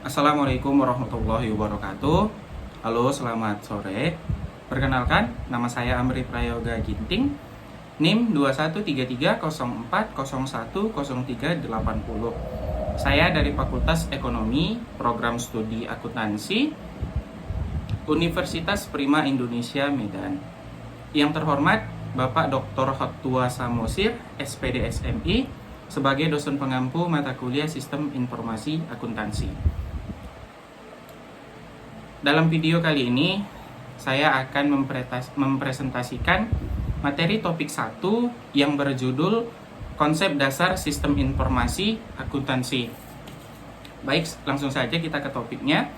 Assalamualaikum warahmatullahi wabarakatuh. Halo, selamat sore. Perkenalkan, nama saya Amri Prayoga Ginting, NIM 213304010380. Saya dari Fakultas Ekonomi, Program Studi Akuntansi, Universitas Prima Indonesia Medan. Yang terhormat, Bapak Dr. Hottua Samosir, SPD SMI, sebagai dosen pengampu mata kuliah Sistem Informasi Akuntansi. Dalam video kali ini, saya akan mempresentasikan materi topik 1 yang berjudul Konsep Dasar Sistem Informasi Akuntansi. Baik, langsung saja kita ke topiknya.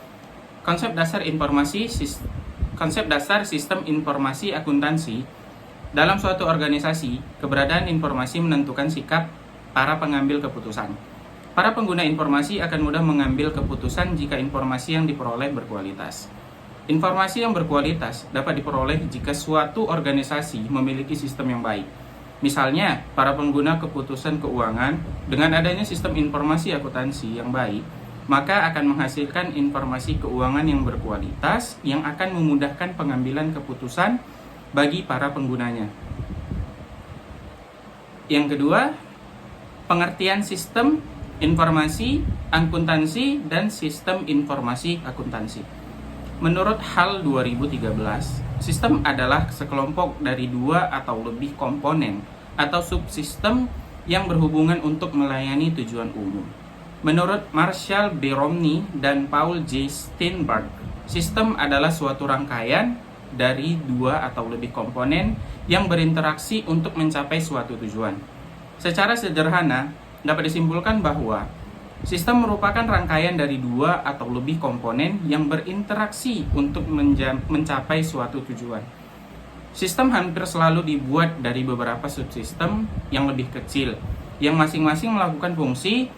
Konsep dasar Sistem Informasi Akuntansi. Dalam suatu organisasi, keberadaan informasi menentukan sikap para pengambil keputusan. Para pengguna informasi akan mudah mengambil keputusan jika informasi yang diperoleh berkualitas. Informasi yang berkualitas dapat diperoleh jika suatu organisasi memiliki sistem yang baik. Misalnya, para pengguna keputusan keuangan dengan adanya sistem informasi akuntansi yang baik, maka akan menghasilkan informasi keuangan yang berkualitas yang akan memudahkan pengambilan keputusan bagi para penggunanya. Yang kedua, pengertian sistem informasi akuntansi dan sistem informasi akuntansi. Menurut HAL 2013, sistem adalah sekelompok dari dua atau lebih komponen atau subsistem yang berhubungan untuk melayani tujuan umum. Menurut Marshall B. Romney dan Paul J. Steinberg, sistem adalah suatu rangkaian dari dua atau lebih komponen yang berinteraksi untuk mencapai suatu tujuan. Secara sederhana, dapat disimpulkan bahwa sistem merupakan rangkaian dari dua atau lebih komponen yang berinteraksi untuk mencapai suatu tujuan. Sistem hampir selalu dibuat dari beberapa subsistem yang lebih kecil, yang masing-masing melakukan fungsi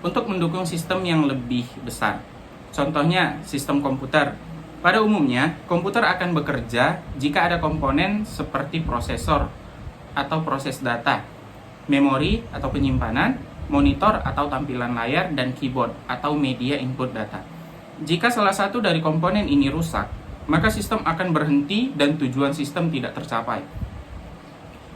untuk mendukung sistem yang lebih besar. Contohnya, sistem komputer. Pada umumnya, komputer akan bekerja jika ada komponen seperti prosesor atau proses data, memori atau penyimpanan, monitor atau tampilan layar, dan keyboard atau media input data. Jika salah satu dari komponen ini rusak, maka sistem akan berhenti dan tujuan sistem tidak tercapai.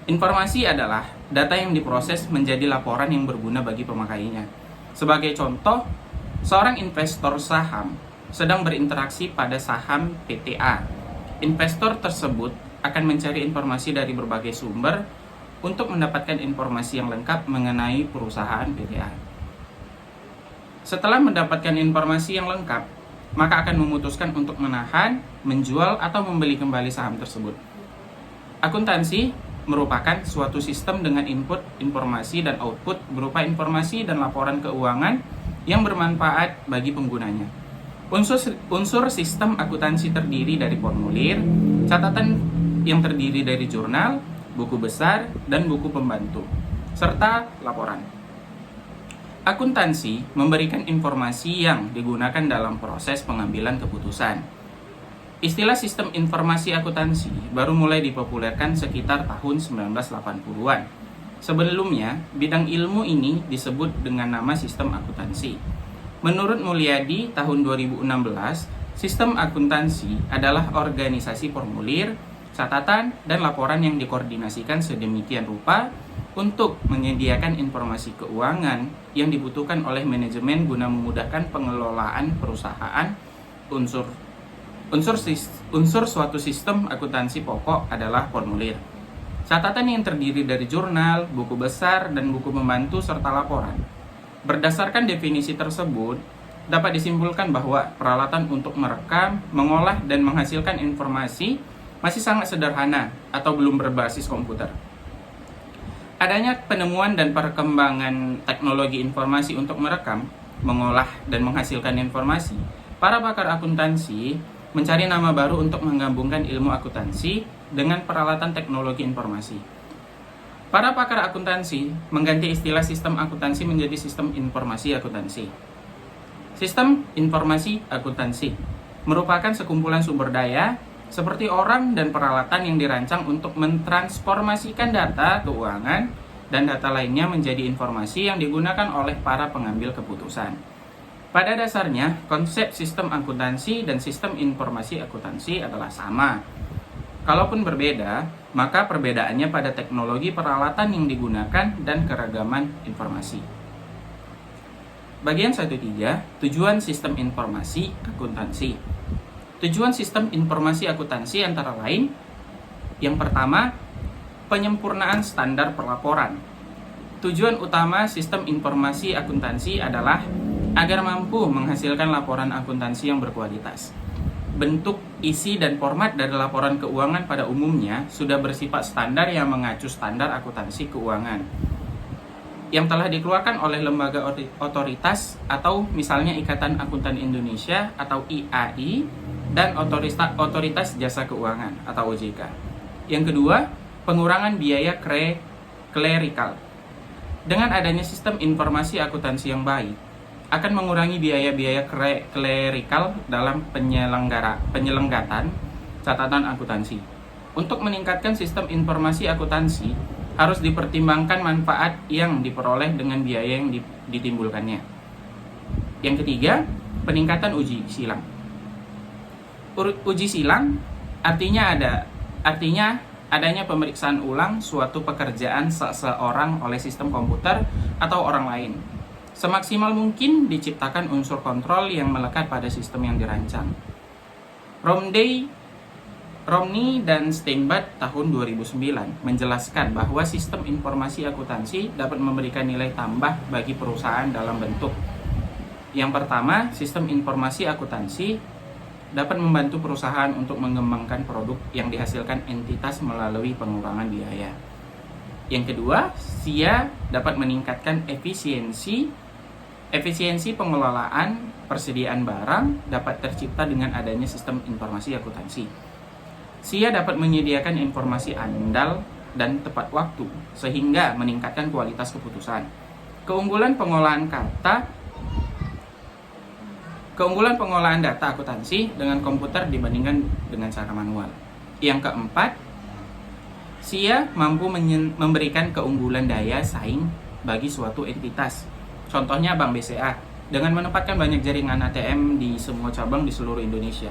Informasi adalah data yang diproses menjadi laporan yang berguna bagi pemakainya. Sebagai contoh, seorang investor saham sedang berinteraksi pada saham PTA. Investor tersebut akan mencari informasi dari berbagai sumber untuk mendapatkan informasi yang lengkap mengenai perusahaan PTA. Setelah mendapatkan informasi yang lengkap, maka akan memutuskan untuk menahan, menjual, atau membeli kembali saham tersebut. Akuntansi merupakan suatu sistem dengan input, informasi, dan output berupa informasi dan laporan keuangan yang bermanfaat bagi penggunanya. Unsur sistem akuntansi terdiri dari formulir, catatan yang terdiri dari jurnal, buku besar, dan buku pembantu, serta laporan. Akuntansi memberikan informasi yang digunakan dalam proses pengambilan keputusan. Istilah sistem informasi akuntansi baru mulai dipopulerkan sekitar tahun 1980-an. Sebelumnya, bidang ilmu ini disebut dengan nama sistem akuntansi. Menurut Mulyadi tahun 2016, sistem akuntansi adalah organisasi formulir, catatan, dan laporan yang dikoordinasikan sedemikian rupa untuk menyediakan informasi keuangan yang dibutuhkan oleh manajemen guna memudahkan pengelolaan perusahaan. Unsur suatu sistem akuntansi pokok adalah formulir. Catatan yang terdiri dari jurnal, buku besar, dan buku pembantu serta laporan. Berdasarkan definisi tersebut, dapat disimpulkan bahwa peralatan untuk merekam, mengolah, dan menghasilkan informasi masih sangat sederhana atau belum berbasis komputer. Adanya penemuan dan perkembangan teknologi informasi untuk merekam, mengolah, dan menghasilkan informasi, para pakar akuntansi mencari nama baru untuk menggabungkan ilmu akuntansi dengan peralatan teknologi informasi. Para pakar akuntansi mengganti istilah sistem akuntansi menjadi sistem informasi akuntansi. Sistem informasi akuntansi merupakan sekumpulan sumber daya seperti orang dan peralatan yang dirancang untuk mentransformasikan data keuangan dan data lainnya menjadi informasi yang digunakan oleh para pengambil keputusan. Pada dasarnya, konsep sistem akuntansi dan sistem informasi akuntansi adalah sama. Kalaupun berbeda, maka perbedaannya pada teknologi peralatan yang digunakan dan keragaman informasi. Bagian 1.3, tujuan sistem informasi akuntansi. Tujuan sistem informasi akuntansi antara lain, yang pertama, penyempurnaan standar pelaporan. Tujuan utama sistem informasi akuntansi adalah agar mampu menghasilkan laporan akuntansi yang berkualitas. Bentuk, isi, dan format dari laporan keuangan pada umumnya sudah bersifat standar yang mengacu standar akuntansi keuangan yang telah dikeluarkan oleh lembaga otoritas atau misalnya Ikatan Akuntan Indonesia atau IAI dan Otoritas Jasa Keuangan atau OJK. Yang kedua, pengurangan biaya klerikal. Dengan adanya sistem informasi akuntansi yang baik, akan mengurangi biaya-biaya klerikal dalam penyelenggatan catatan akuntansi. Untuk meningkatkan sistem informasi akuntansi, harus dipertimbangkan manfaat yang diperoleh dengan biaya yang ditimbulkannya. Yang ketiga, peningkatan uji silang. Uji silang artinya adanya pemeriksaan ulang suatu pekerjaan seseorang oleh sistem komputer atau orang lain. Semaksimal mungkin diciptakan unsur kontrol yang melekat pada sistem yang dirancang. Romney dan Steinbach tahun 2009 menjelaskan bahwa sistem informasi akuntansi dapat memberikan nilai tambah bagi perusahaan dalam bentuk. Yang pertama, sistem informasi akuntansi dapat membantu perusahaan untuk mengembangkan produk yang dihasilkan entitas melalui pengurangan biaya. Yang kedua, SIA dapat meningkatkan efisiensi pengelolaan persediaan barang dapat tercipta dengan adanya sistem informasi akuntansi. SIA dapat menyediakan informasi andal dan tepat waktu sehingga meningkatkan kualitas keputusan. Keunggulan pengolahan data akuntansi dengan komputer dibandingkan dengan cara manual. Yang keempat, SIA mampu memberikan keunggulan daya saing bagi suatu entitas. Contohnya Bank BCA, dengan menempatkan banyak jaringan ATM di semua cabang di seluruh Indonesia.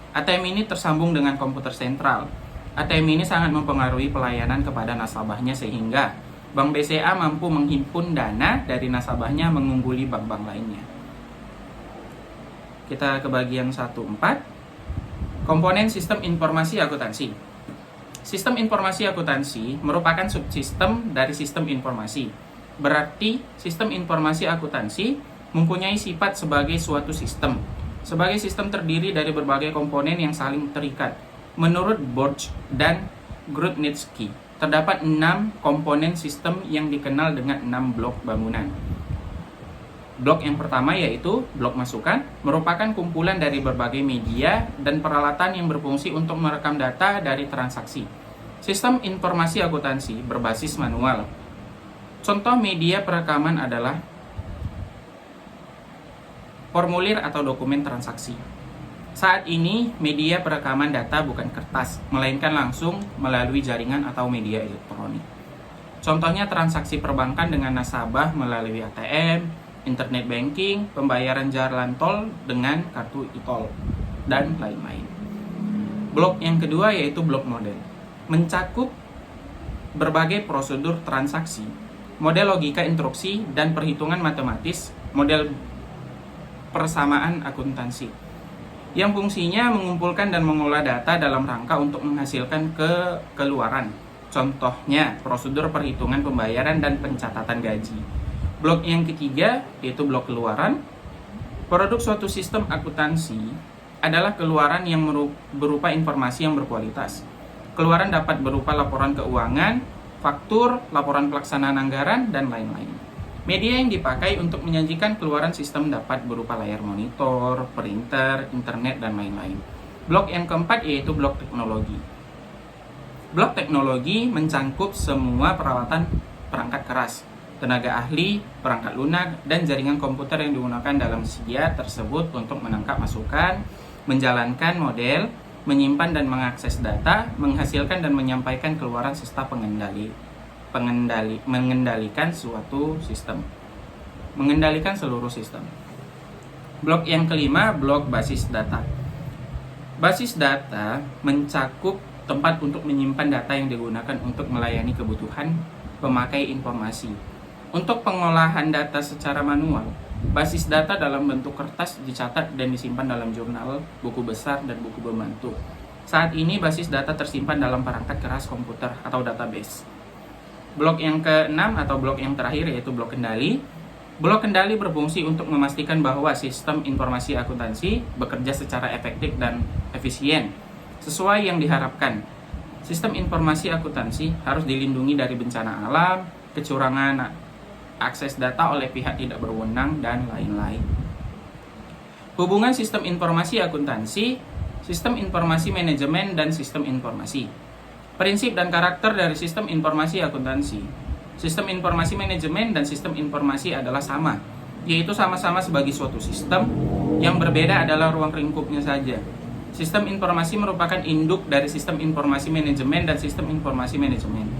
ATM ini tersambung dengan komputer sentral. ATM ini sangat mempengaruhi pelayanan kepada nasabahnya sehingga Bank BCA mampu menghimpun dana dari nasabahnya mengungguli bank-bank lainnya. Kita ke bagian 1.4, komponen sistem informasi akuntansi. Sistem informasi akuntansi merupakan subsistem dari sistem informasi. Berarti sistem informasi akuntansi mempunyai sifat sebagai suatu sistem. Sebagai sistem terdiri dari berbagai komponen yang saling terikat. Menurut Borch dan Grudnitsky, terdapat 6 komponen sistem yang dikenal dengan 6 blok bangunan. Blok yang pertama yaitu blok masukan, merupakan kumpulan dari berbagai media dan peralatan yang berfungsi untuk merekam data dari transaksi. Sistem informasi akuntansi berbasis manual. Contoh media perekaman adalah formulir atau dokumen transaksi. Saat ini, media perekaman data bukan kertas, melainkan langsung melalui jaringan atau media elektronik. Contohnya transaksi perbankan dengan nasabah melalui ATM, internet banking, pembayaran jalan tol dengan kartu e-tol, dan lain-lain. Blok yang kedua yaitu blok model. Mencakup berbagai prosedur transaksi, model logika instruksi dan perhitungan matematis, model persamaan akuntansi, yang fungsinya mengumpulkan dan mengolah data dalam rangka untuk menghasilkan keluaran. Contohnya, prosedur perhitungan pembayaran dan pencatatan gaji. Blok yang ketiga yaitu blok keluaran. Produk suatu sistem akuntansi adalah keluaran yang berupa informasi yang berkualitas. Keluaran dapat berupa laporan keuangan, faktur, laporan pelaksanaan anggaran, dan lain-lain. Media yang dipakai untuk menyajikan keluaran sistem dapat berupa layar monitor, printer, internet, dan lain-lain. Blok yang keempat yaitu blok teknologi. Blok teknologi mencangkup semua peralatan perangkat keras, tenaga ahli, perangkat lunak, dan jaringan komputer yang digunakan dalam SIA tersebut untuk menangkap masukan, menjalankan model, menyimpan dan mengakses data, menghasilkan dan menyampaikan keluaran serta mengendalikan suatu sistem. Mengendalikan seluruh sistem. Blok yang kelima, blok basis data. Basis data mencakup tempat untuk menyimpan data yang digunakan untuk melayani kebutuhan pemakai informasi. Untuk pengolahan data secara manual, basis data dalam bentuk kertas dicatat dan disimpan dalam jurnal, buku besar, dan buku berbentuk. Saat ini basis data tersimpan dalam perangkat keras komputer atau database. Blok yang keenam atau blok yang terakhir yaitu blok kendali. Blok kendali berfungsi untuk memastikan bahwa sistem informasi akuntansi bekerja secara efektif dan efisien sesuai yang diharapkan. Sistem informasi akuntansi harus dilindungi dari bencana alam, kecurangan akses data oleh pihak tidak berwenang, dan lain-lain. Hubungan sistem informasi akuntansi, sistem informasi manajemen, dan sistem informasi. Prinsip dan karakter dari sistem informasi akuntansi. Sistem informasi manajemen dan sistem informasi adalah sama, yaitu sama-sama sebagai suatu sistem, yang berbeda adalah ruang lingkupnya saja. Sistem informasi merupakan induk dari sistem informasi manajemen dan sistem informasi manajemen.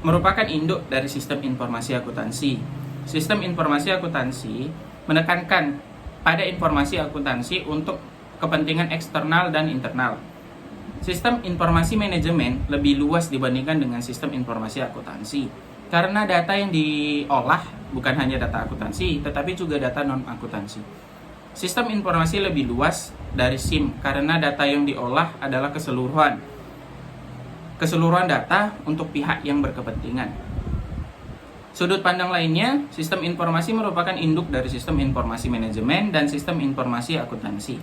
Merupakan induk dari sistem informasi akuntansi. Sistem informasi akuntansi menekankan pada informasi akuntansi untuk kepentingan eksternal dan internal. Sistem informasi manajemen lebih luas dibandingkan dengan sistem informasi akuntansi, karena data yang diolah bukan hanya data akuntansi, tetapi juga data non-akuntansi. Sistem informasi lebih luas dari SIM, karena data yang diolah adalah keseluruhan data untuk pihak yang berkepentingan. Sudut pandang lainnya, sistem informasi merupakan induk dari sistem informasi manajemen dan sistem informasi akuntansi.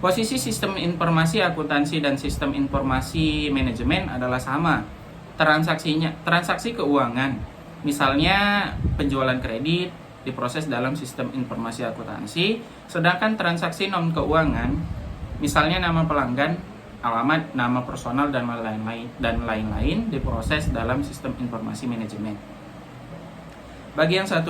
Posisi sistem informasi akuntansi dan sistem informasi manajemen adalah sama. Transaksi keuangan, misalnya penjualan kredit, diproses dalam sistem informasi akuntansi, sedangkan transaksi non keuangan, misalnya nama pelanggan, alamat, nama personal, dan lain-lain diproses dalam sistem informasi manajemen. Bagian 1.5,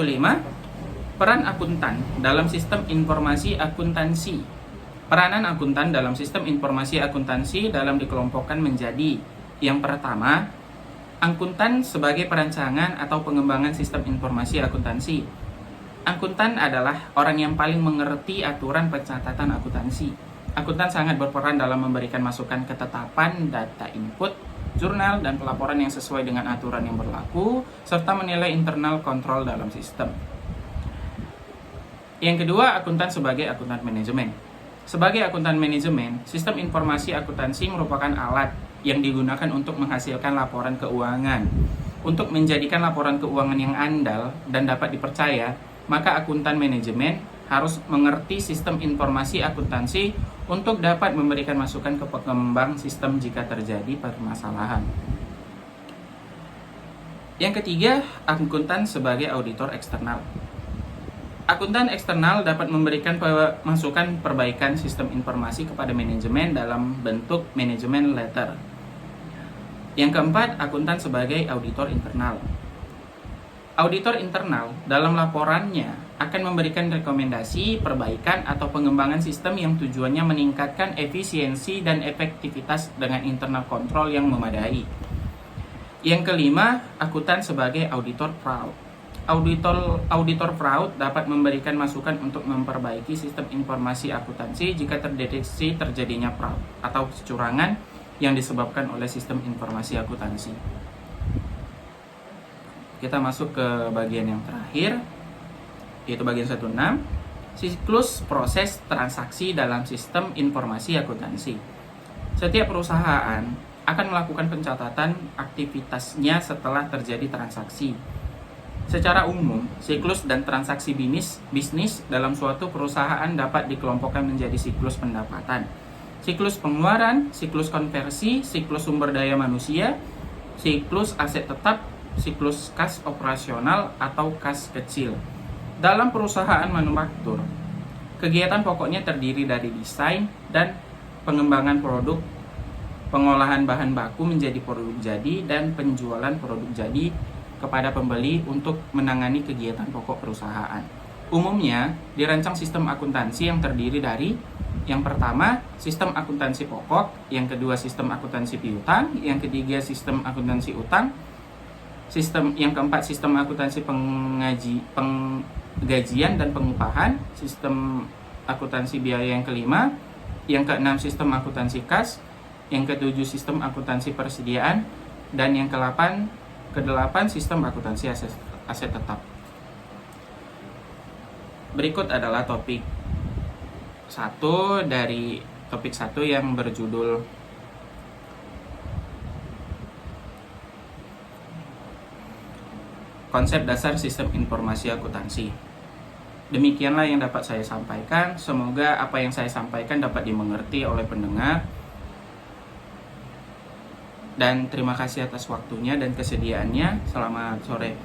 peran akuntan dalam sistem informasi akuntansi. Peranan akuntan dalam sistem informasi akuntansi dalam dikelompokkan menjadi: yang pertama, akuntan sebagai perancangan atau pengembangan sistem informasi akuntansi. Akuntan adalah orang yang paling mengerti aturan pencatatan akuntansi. Akuntan sangat berperan dalam memberikan masukan ketetapan data input, jurnal, dan pelaporan yang sesuai dengan aturan yang berlaku, serta menilai internal kontrol dalam sistem. Yang kedua, akuntan sebagai akuntan manajemen. Sebagai akuntan manajemen, sistem informasi akuntansi merupakan alat yang digunakan untuk menghasilkan laporan keuangan. Untuk menjadikan laporan keuangan yang andal dan dapat dipercaya, maka akuntan manajemen harus mengerti sistem informasi akuntansi untuk dapat memberikan masukan ke pengembang sistem jika terjadi permasalahan. Yang ketiga, akuntan sebagai auditor eksternal. Akuntan eksternal dapat memberikan masukan perbaikan sistem informasi kepada manajemen dalam bentuk manajemen letter. Yang keempat, akuntan sebagai auditor internal. Auditor internal dalam laporannya akan memberikan rekomendasi, perbaikan, atau pengembangan sistem yang tujuannya meningkatkan efisiensi dan efektivitas dengan internal kontrol yang memadai. Yang kelima, akuntan sebagai auditor fraud. Auditor fraud dapat memberikan masukan untuk memperbaiki sistem informasi akuntansi jika terdeteksi terjadinya fraud atau kecurangan yang disebabkan oleh sistem informasi akuntansi. Kita masuk ke bagian yang terakhir, yaitu bagian 1.6, siklus proses transaksi dalam sistem informasi akuntansi. Setiap perusahaan akan melakukan pencatatan aktivitasnya setelah terjadi transaksi. Secara umum, siklus dan transaksi bisnis dalam suatu perusahaan dapat dikelompokkan menjadi siklus pendapatan, siklus pengeluaran, siklus konversi, siklus sumber daya manusia, siklus aset tetap, siklus kas operasional atau kas kecil. Dalam perusahaan manufaktur, kegiatan pokoknya terdiri dari desain dan pengembangan produk, pengolahan bahan baku menjadi produk jadi, dan penjualan produk jadi kepada pembeli untuk menangani kegiatan pokok perusahaan. Umumnya dirancang sistem akuntansi yang terdiri dari: yang pertama, sistem akuntansi pokok; yang kedua, sistem akuntansi piutang; yang ketiga, sistem akuntansi utang; Yang keempat, sistem akuntansi penggajian dan pengupahan. Sistem akuntansi biaya yang kelima. Yang keenam, sistem akuntansi kas. Yang ketujuh, sistem akuntansi persediaan. Dan yang kedelapan, sistem akuntansi aset tetap. Berikut adalah topik 1 dari topik 1 yang berjudul Konsep Dasar Sistem Informasi Akuntansi. Demikianlah yang dapat saya sampaikan. Semoga apa yang saya sampaikan dapat dimengerti oleh pendengar. Dan terima kasih atas waktunya dan kesediaannya. Selamat sore.